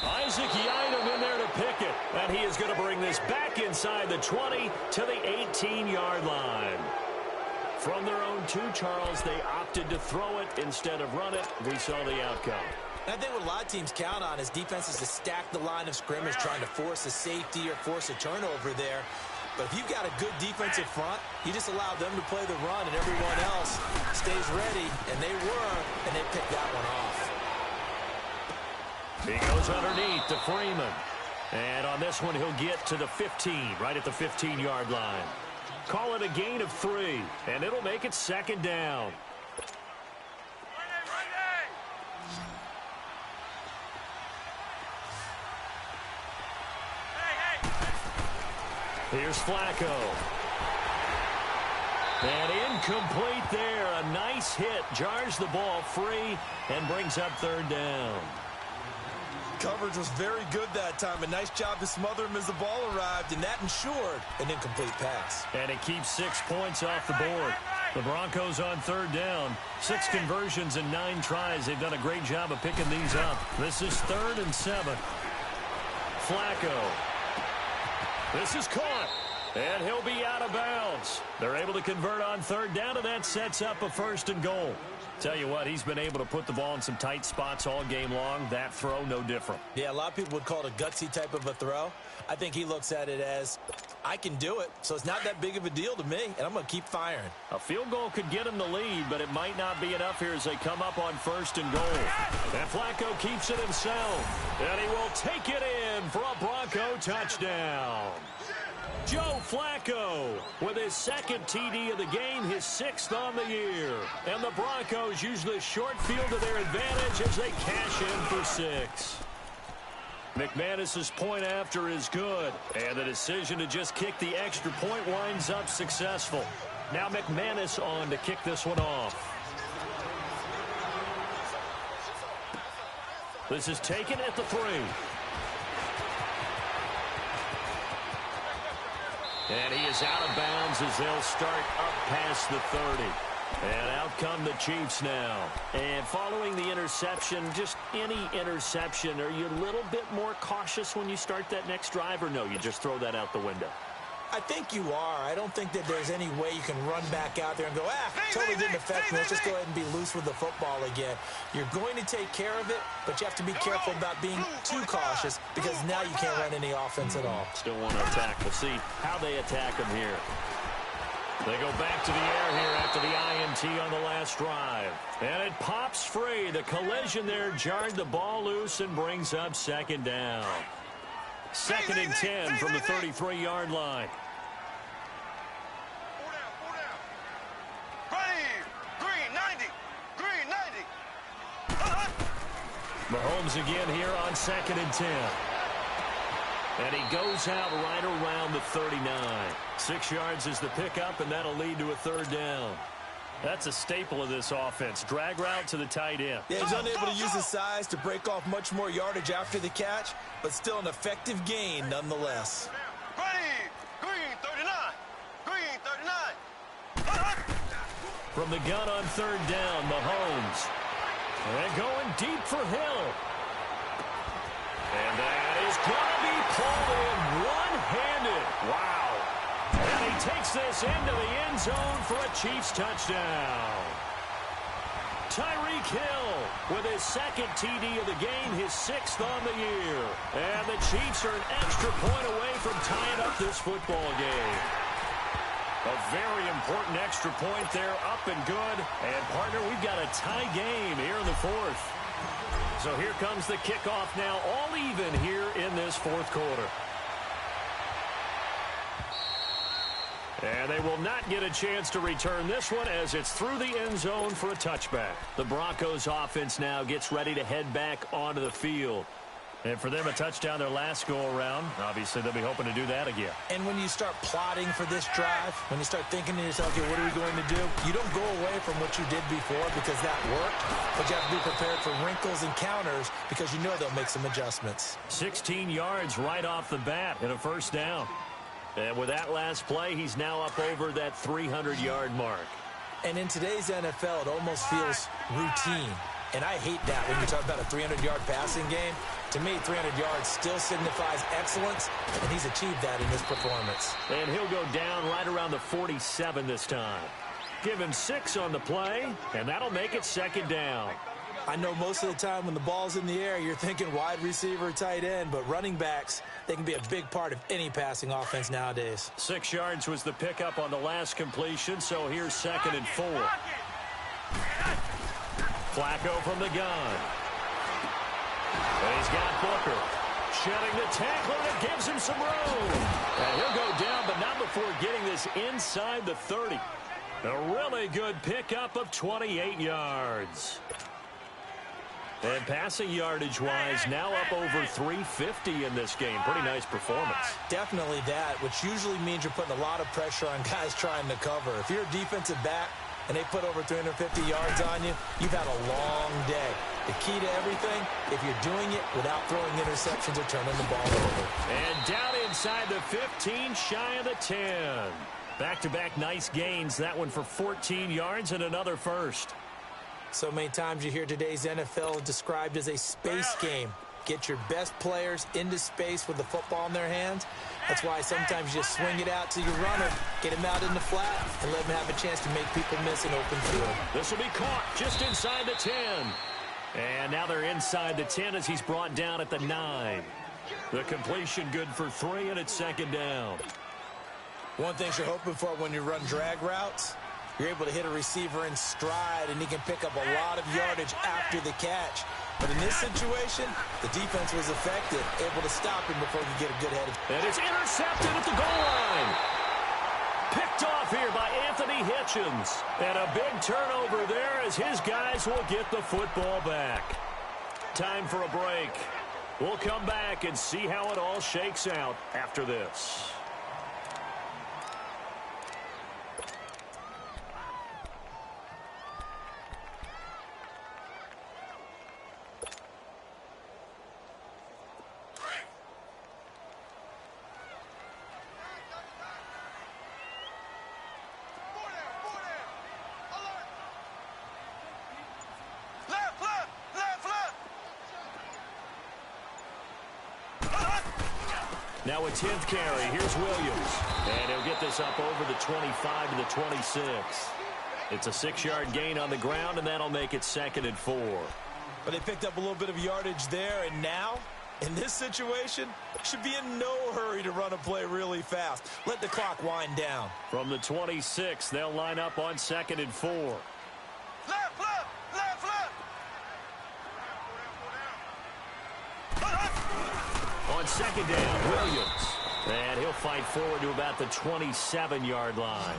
Isaac Yiadom in there to pick it. And he is going to bring this back inside the 20 to the 18-yard line. From their own 2, Charles, they opted to throw it instead of run it. We saw the outcome. I think what a lot of teams count on is defenses to stack the line of scrimmage, trying to force a safety or force a turnover there. But if you've got a good defensive front, you just allow them to play the run and everyone else stays ready, and they were, and they picked that one off. He goes underneath to Freeman. And on this one, he'll get to the 15, right at the 15-yard line. Call it a gain of 3, and it'll make it 2nd down. Here's Flacco. And incomplete there. A nice hit. Jars the ball free and brings up 3rd down. Coverage was very good that time. A nice job to smother him as the ball arrived, and that ensured an incomplete pass. And it keeps 6 points off the board. The Broncos on third down. 6 conversions and 9 tries. They've done a great job of picking these up. This is 3rd and 7. Flacco. This is caught. And he'll be out of bounds. They're able to convert on third down, and that sets up a 1st and goal. Tell you what, he's been able to put the ball in some tight spots all game long. That throw, no different. Yeah, a lot of people would call it a gutsy type of a throw. I think he looks at it as, I can do it, so it's not that big of a deal to me, and I'm going to keep firing. A field goal could get him the lead, but it might not be enough here as they come up on 1st and goal. And Flacco keeps it himself, and he will take it in for a Bronco touchdown. Joe Flacco with his 2nd TD of the game, his 6th on the year. And the Broncos use the short field to their advantage as they cash in for 6. McManus's point after is good, and the decision to just kick the extra point winds up successful. Now McManus on to kick this one off. This is taken at the 3. And he is out of bounds as they'll start up past the 30. And out come the Chiefs now. And following the interception, just any interception, are you a little bit more cautious when you start that next drive, or no, you just throw that out the window? I think you are. I don't think that there's any way you can run back out there and go, totally didn't affect me. Let's just go ahead and be loose with the football again. You're going to take care of it, but you have to be careful about being too cautious because now you can't run any offense at all. Still want to attack. We'll see how they attack him here. They go back to the air here after the INT on the last drive. And it pops free. The collision there jarred the ball loose and brings up 2nd down. 2nd and 10 from the 33-yard line. Mahomes again here on 2nd and 10. And he goes out right around the 39. 6 yards is the pickup, and that'll lead to a 3rd down. That's a staple of this offense. Drag route to the tight end. Yeah, he's unable to use his size to break off much more yardage after the catch, but still an effective gain nonetheless. Green 39. Green 39. From the gun on 3rd down, Mahomes. And going deep for Hill. And that is going to be pulled in one-handed. Wow. And he takes this into the end zone for a Chiefs touchdown. Tyreek Hill with his 2nd TD of the game, his 6th on the year. And the Chiefs are an extra point away from tying up this football game. A very important extra point there, up and good. And, partner, we've got a tie game here in the 4th. So here comes the kickoff now, all even here in this 4th quarter. And they will not get a chance to return this one as it's through the end zone for a touchback. The Broncos offense now gets ready to head back onto the field. And for them, a touchdown their last go-around. Obviously, they'll be hoping to do that again. And when you start plotting for this drive, when you start thinking to yourself, okay, what are we going to do? You don't go away from what you did before because that worked, but you have to be prepared for wrinkles and counters because you know they'll make some adjustments. 16 yards right off the bat and a 1st down. And with that last play, he's now up over that 300-yard mark. And in today's NFL, it almost feels routine. And I hate that when you talk about a 300-yard passing game. To me, 300 yards still signifies excellence, and he's achieved that in this performance. And he'll go down right around the 47 this time. Give him 6 on the play, and that'll make it 2nd down. I know most of the time when the ball's in the air, you're thinking wide receiver, tight end, but running backs, they can be a big part of any passing offense nowadays. 6 yards was the pickup on the last completion, so here's 2nd and 4. Flacco from the gun. And he's got Booker. Shedding the tackle, and it gives him some room. And he'll go down, but not before getting this inside the 30. A really good pickup of 28 yards. And passing yardage-wise, now up over 350 in this game. Pretty nice performance. Definitely that, which usually means you're putting a lot of pressure on guys trying to cover. If you're a defensive back and they put over 350 yards on you, you've had a long day. The key to everything, if you're doing it without throwing interceptions or turning the ball over. And down inside the 15, shy of the 10. Back-to-back nice gains. That one for 14 yards and another first. So many times you hear today's NFL described as a space game. Get your best players into space with the football in their hands. That's why sometimes you just swing it out to your runner, get him out in the flat, and let him have a chance to make people miss an open field. This will be caught just inside the 10. And now they're inside the 10 as he's brought down at the 9. The completion good for 3, and it's second down. One thing you're hoping for when you run drag routes, you're able to hit a receiver in stride, and he can pick up a lot of yardage after the catch. But in this situation, the defense was effective, able to stop him before he could get a good head. And it's intercepted at the goal line. Picked off here by Anthony Hitchens. And a big turnover there as his guys will get the football back. Time for a break. We'll come back and see how it all shakes out after this. Now a 10th carry. Here's Williams. And he'll get this up over the 25 to the 26. It's a 6-yard gain on the ground, and that'll make it 2nd and 4. But they picked up a little bit of yardage there, and now, in this situation, should be in no hurry to run a play really fast. Let the clock wind down. From the 26, they'll line up on 2nd and 4. Left, left, left, left. On 2nd down, Williams. And he'll fight forward to about the 27-yard line.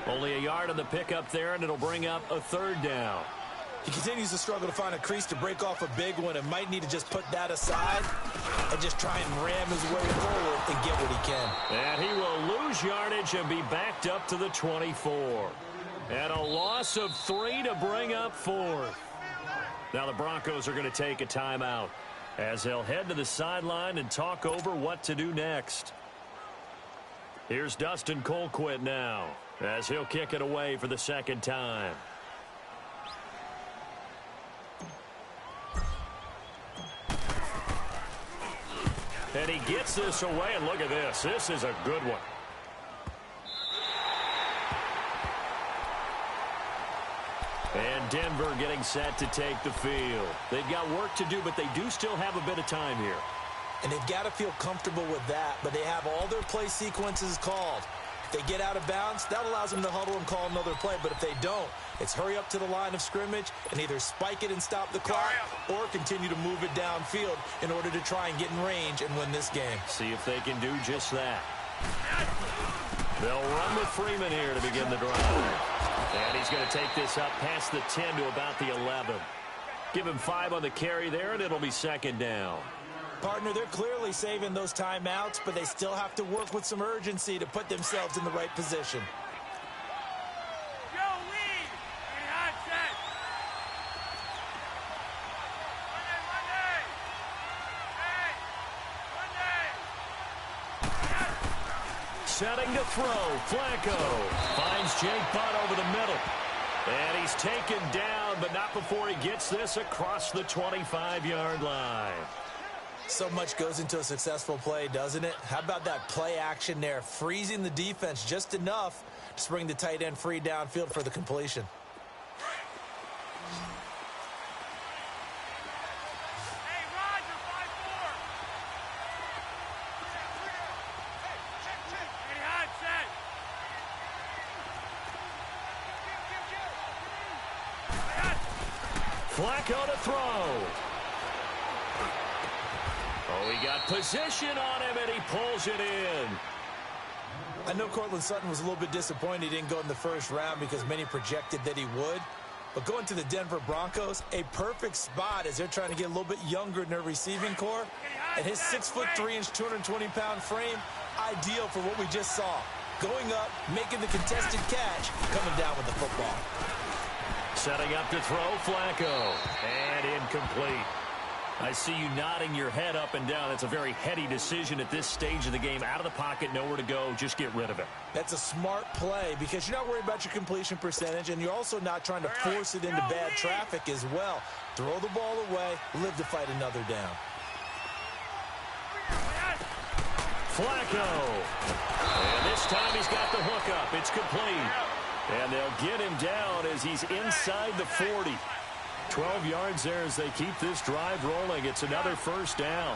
Only a yard on the pickup there, and it'll bring up a 3rd down. He continues to struggle to find a crease to break off a big one and might need to just put that aside and just try and ram his way forward and get what he can. And he will lose yardage and be backed up to the 24. And a loss of 3 to bring up 4th. Now the Broncos are going to take a timeout as they'll head to the sideline and talk over what to do next. Here's Dustin Colquitt now as he'll kick it away for the 2nd time. And he gets this away, and look at this. This is a good one. And Denver getting set to take the field. They've got work to do, but they do still have a bit of time here. And they've got to feel comfortable with that, but they have all their play sequences called. If they get out of bounds, that allows them to huddle and call another play. But if they don't, it's hurry up to the line of scrimmage and either spike it and stop the clock or continue to move it downfield in order to try and get in range and win this game. See if they can do just that. They'll run with Freeman here to begin the drive. And he's going to take this up past the 10 to about the 11. Give him 5 on the carry there, and it'll be 2nd down. Partner, they're clearly saving those timeouts, but they still have to work with some urgency to put themselves in the right position. Setting to throw. Flacco finds Jake Butt over the middle. And he's taken down, but not before he gets this across the 25-yard line. So much goes into a successful play, doesn't it? How about that play action there, freezing the defense just enough to bring the tight end free downfield for the completion. Flacco to throw. Oh, he got position on him, and he pulls it in. I know Cortland Sutton was a little bit disappointed he didn't go in the first round because many projected that he would. But going to the Denver Broncos, a perfect spot as they're trying to get a little bit younger in their receiving core. And his 6'3", 220-pound frame, ideal for what we just saw. Going up, making the contested catch, coming down with the football. Setting up to throw, Flacco. And incomplete. I see you nodding your head up and down. It's a very heady decision at this stage of the game. Out of the pocket, nowhere to go. Just get rid of it. That's a smart play because you're not worried about your completion percentage, and you're also not trying to force it into bad traffic as well. Throw the ball away, live to fight another down. Flacco. And this time he's got the hook up. It's complete. And they'll get him down as he's inside the 40. 12 yards there as they keep this drive rolling. It's another first down.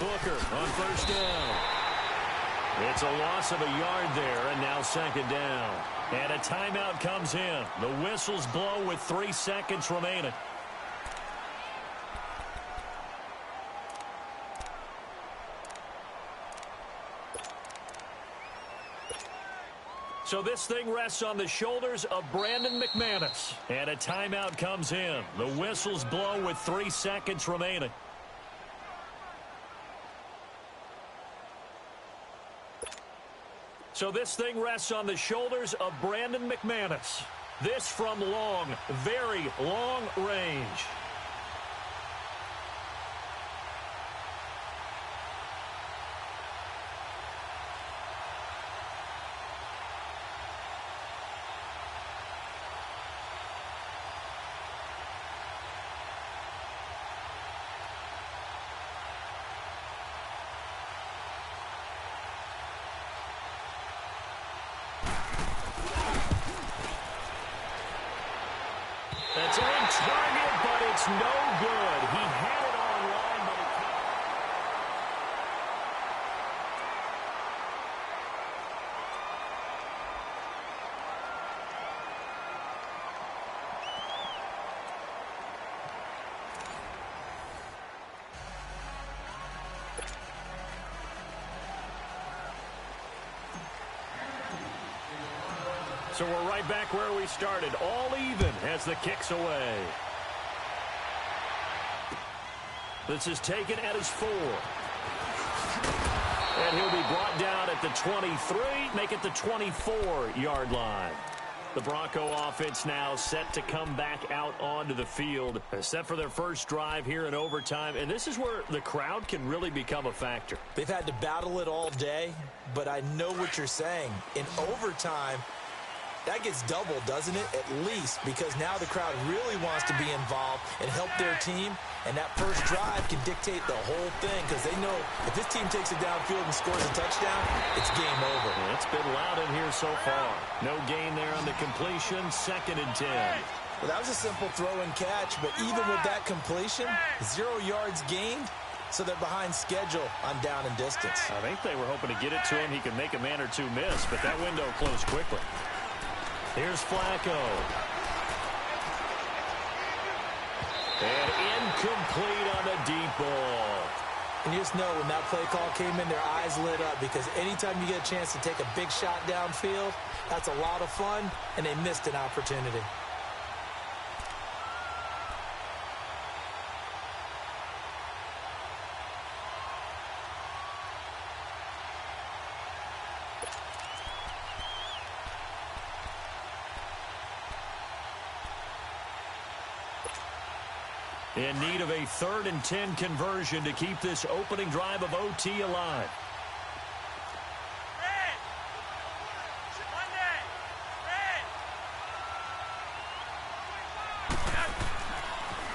Booker on first down. It's a loss of a yard there, and now second down. And a timeout comes in. The whistles blow with 3 seconds remaining. So this thing rests on the shoulders of Brandon McManus. And a timeout comes in. The whistles blow with 3 seconds remaining. So this thing rests on the shoulders of Brandon McManus. This from long, very long range. That's on target, but it's no good. He had it on line, but it can't. So we're right back where we started, all even as the kick's away. This is taken at his 4. And he'll be brought down at the 23, make it the 24-yard line. The Bronco offense now set to come back out onto the field, set for their first drive here in overtime. And this is where the crowd can really become a factor. They've had to battle it all day, but I know what you're saying. In overtime, that gets doubled, doesn't it? At least, because now the crowd really wants to be involved and help their team. And that first drive can dictate the whole thing because they know if this team takes it downfield and scores a touchdown, it's game over. Well, it's been loud in here so far. No gain there on the completion. 2nd and 10. Well, that was a simple throw and catch, but even with that completion, 0 yards gained. So they're behind schedule on down and distance. I think they were hoping to get it to him. He could make a man or two miss, but that window closed quickly. Here's Flacco. And incomplete on the deep ball. And you just know when that play call came in, their eyes lit up because anytime you get a chance to take a big shot downfield, that's a lot of fun, and they missed an opportunity. In need of a 3rd and 10 conversion to keep this opening drive of OT alive.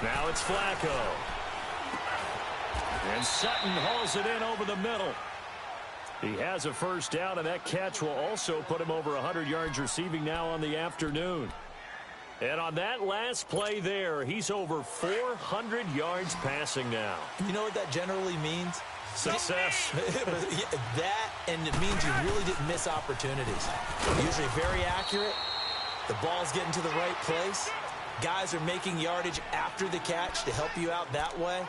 Now it's Flacco. And Sutton hauls it in over the middle. He has a first down, and that catch will also put him over 100 yards receiving now on the afternoon. And on that last play there, he's over 400 yards passing now. You know what that generally means? Success. That, and it means you really didn't miss opportunities. Usually very accurate. The ball's getting to the right place. Guys are making yardage after the catch to help you out that way.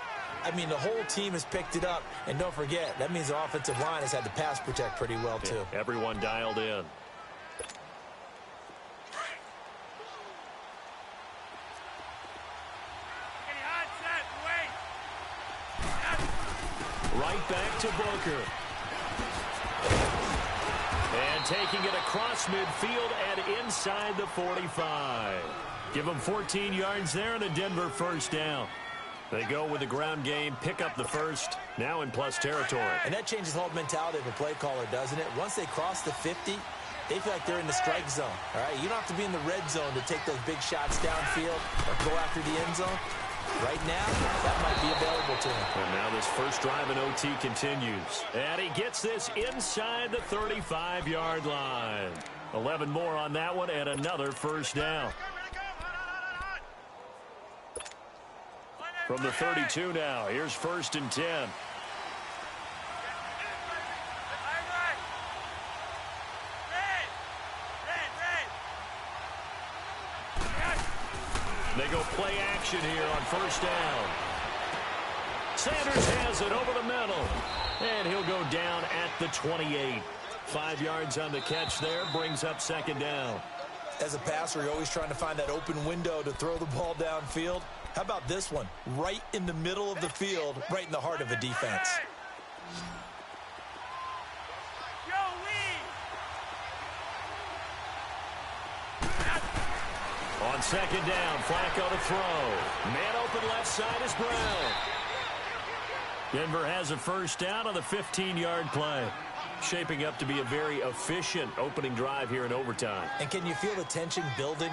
I mean, the whole team has picked it up. And don't forget, that means the offensive line has had to pass protect pretty well, too. Yeah, everyone dialed in. Right back to Booker. And And taking it across midfield and inside the 45. Give them 14 yards there and a Denver first down. They go with the ground game, pick up the first, now in plus territory. And that changes the whole mentality of a play caller, doesn't it? Once they cross the 50, they feel like they're in the strike zone. All right, you don't have to be in the red zone to take those big shots downfield or go after the end zone. Right now, that might be available to him. And now this first drive in OT continues. And he gets this inside the 35-yard line. 11 more on that one and another first down. From the 32 now, here's 1st and 10. They go play action here on first down. Sanders has it over the middle. And he'll go down at the 28. 5 yards on the catch there, brings up 2nd down. As a passer, you're always trying to find that open window to throw the ball downfield. How about this one? Right in the middle of the field, right in the heart of a defense. On 2nd down, Flacco to throw. Man open left side is Brown. Denver has a first down on the 15-yard play. Shaping up to be a very efficient opening drive here in overtime. And can you feel the tension building?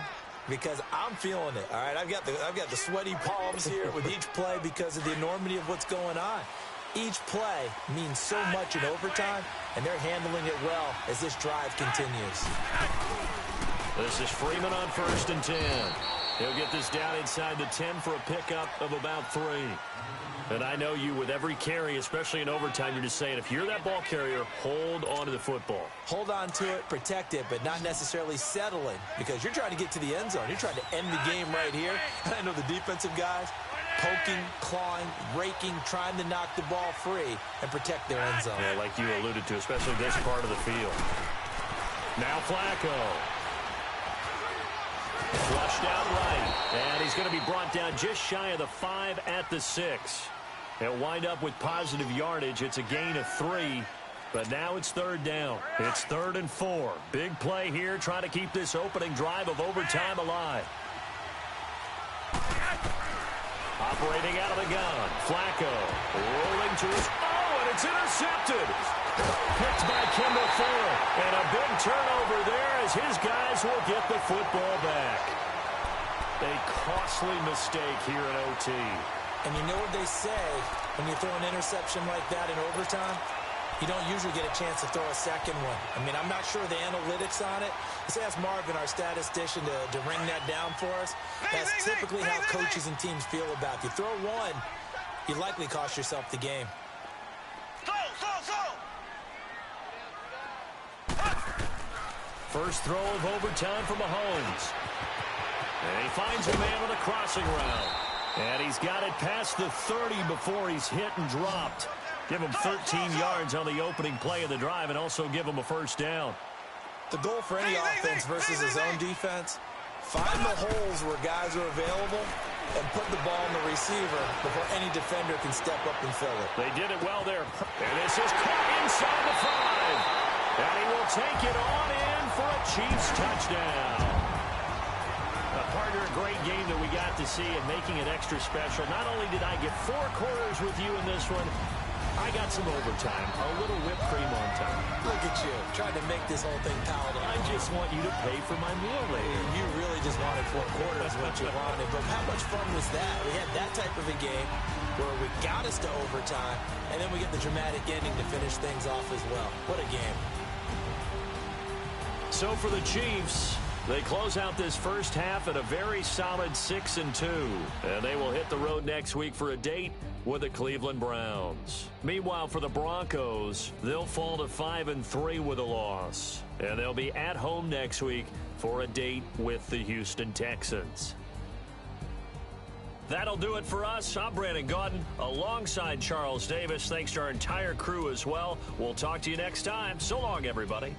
Because I'm feeling it, all right? I've got the sweaty palms here with each play because of the enormity of what's going on. Each play means so much in overtime, and they're handling it well as this drive continues. This is Freeman on 1st and 10. He'll get this down inside the 10 for a pickup of about 3. And I know you, with every carry, especially in overtime, you're just saying, if you're that ball carrier, hold on to the football. Hold on to it, protect it, but not necessarily settling, because you're trying to get to the end zone. You're trying to end the game right here. And I know the defensive guys poking, clawing, raking, trying to knock the ball free and protect their end zone. Yeah, like you alluded to, especially this part of the field. Now Flacco. Flushed out right. And he's going to be brought down just shy of the 5 at the 6. He'll wind up with positive yardage. It's a gain of 3. But now it's 3rd down. It's 3rd and 4. Big play here, trying to keep this opening drive of overtime alive. Operating out of the gun. Flacco rolling to his... Oh, and it's intercepted. Picked by Kendall Fuller. And a big turnover there as his guys will get the football back. A costly mistake here in OT. And you know what they say when you throw an interception like that in overtime? You don't usually get a chance to throw a second one. I mean, I'm not sure the analytics on it. Let's ask Marvin, our statistician, to ring that down for us. That's typically how coaches and teams feel about it. You throw one, you likely cost yourself the game. First throw of overtime for Mahomes. And he finds a man with a crossing route. And he's got it past the 30 before he's hit and dropped. Give him 13 yards on the opening play of the drive and also give him a first down. The goal for any offense versus his own defense, find the holes where guys are available and put the ball in the receiver before any defender can step up and fill it. They did it well there. And this is caught inside the 5. And he will take it on in for a Chiefs touchdown. Partner, a great game that we got to see and making it extra special. Not only did I get 4 quarters with you in this one, I got some overtime, a little whipped cream on top. Look at you, trying to make this whole thing palatable. I just want you to pay for my meal later. You really just wanted 4 quarters what you wanted. But how much fun was that? We had that type of a game where we got us to overtime, and then we get the dramatic ending to finish things off as well. What a game. So for the Chiefs, they close out this first half at a very solid 6-2. And they will hit the road next week for a date with the Cleveland Browns. Meanwhile, for the Broncos, they'll fall to 5-3 with a loss. And they'll be at home next week for a date with the Houston Texans. That'll do it for us. I'm Brandon Gaudin alongside Charles Davis. Thanks to our entire crew as well. We'll talk to you next time. So long, everybody.